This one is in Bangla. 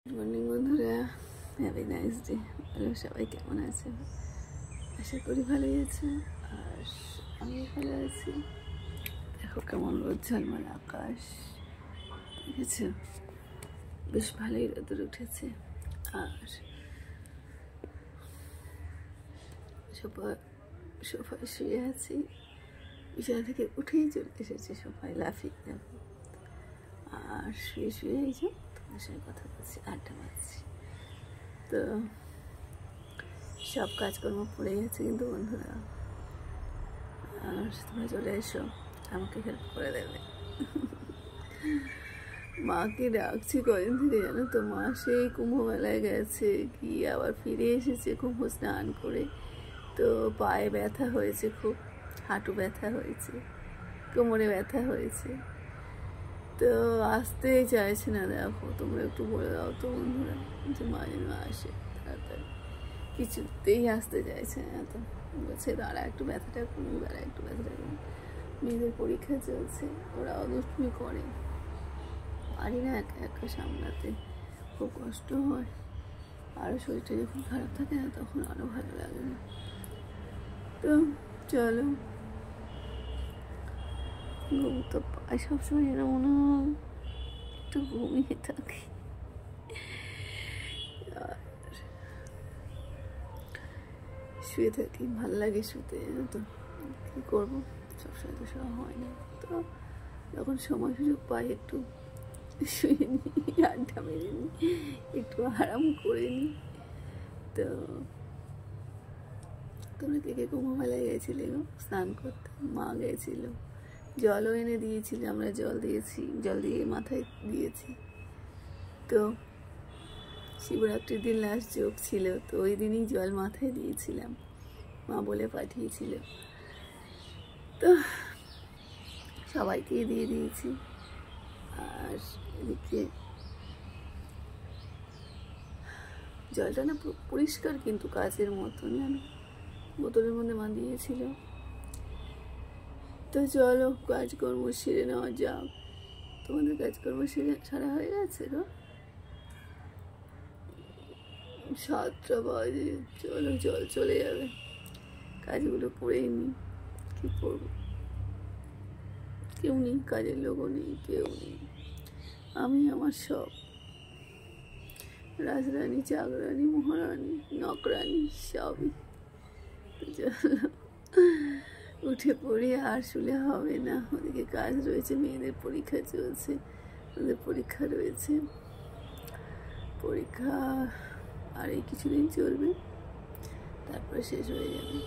গুড মর্নিং বন্ধুরা, হ্যাভি নাইস ডে। হ্যালো, সবাই কেমন আছে? আশা করি ভালোই আছে, আর আমি ভালো আছি। দেখো কেমন রোদ ঝলমল আকাশ, দেখেছো? বেশ ভালোই রোদ উঠেছে। আর সোফায় শুয়ে আছি, বিছানা থেকে উঠেই চলে এসেছে সোফায় লাফিয়ে দেখো। আর শুয়ে শুয়ে এই যে তোমার সঙ্গে কথা বলছি, আড্ডা মারছি। তো সব কাজকর্ম পড়ে গেছে কিন্তু বন্ধুরা, আর তোমরা চলে এসো, আমাকে হেল্প করে দেবে। মাকে ডাকছি কদিন থেকে, জানো তো, মা সেই কুম্ভ মেলায় গেছে, গিয়ে আবার ফিরে এসেছে কুম্ভ স্নান করে। তো পায়ে ব্যথা হয়েছে, খুব হাঁটু ব্যথা হয়েছে, কোমরে ব্যথা হয়েছে, তো আসতেই চাইছে না। দেখো তোমরা একটু বলে দাও তো বন্ধুরা, যে মা যেন আসে তাড়াতাড়ি। কিছুতেই আসতে চাইছে না, তো বলছে দাঁড়া একটু ব্যথাটা কমুক, দাঁড়া একটু ব্যথাটা কমুক। মেয়েদের পরীক্ষা চলছে, ওরাও দুষ্টুমি করে, পারি না একা একা সামলাতে, খুব কষ্ট হয়। আরও শরীরটা যখন খারাপ থাকে না, তখন আরও ভালো লাগে না। তো চলো, ঘুম তো পাই সবসময়, যেন মনে হয় একটু ঘুমিয়ে থাকি। শুয়ে থাকি, ভাল লাগে শুতে, তো কী করবো, সবসময় তো সব হয় না। তো যখন সময় সুযোগ পাই একটু শুয়ে নিই, আড্ডা মেরে নিই, একটু আরাম করে নিই। তো তোমরা কে কে কুম্ভ মেলায় গেছিলে গো স্নান করতে? মা গেছিল, জলও এনে দিয়েছিল, আমরা জল দিয়েছি, জল দিয়ে মাথায় দিয়েছি। তো শিবরাত্রির দিন লাস্ট যোগ ছিল, তো ওই দিনই জল মাথায় দিয়েছিলাম, মা বলে পাঠিয়েছিল। তো সবাইকেই দিয়ে দিয়েছি। আর এদিকে জলটা না পুরো পরিষ্কার, কিন্তু কাচের মতন, জানো, বোতলের মধ্যে মা দিয়েছিল। তো চলো কাজকর্ম সেরে নেওয়া যাক। তোমাদের কাজকর্ম সারা হয়ে গেছে গো? 7টা বাজে, চলো জল চলে যাবে, কাজগুলো করেই নি। কী করবো, কেউ নেই, কাজের লোকও নেই, কেউ নেই, আমি আমার সব রাজরানী, চাকরানী, মহারানী, নকরানী সবই। চলো উঠে পড়ি, আর শুলে হবে না। ওদিকে কাজ রয়েছে, মেয়েদের পরীক্ষা চলছে, ওদের পরীক্ষা রয়েছে, পরীক্ষা আর এই কিছুদিন চলবে, তারপরে শেষ হয়ে যাবে।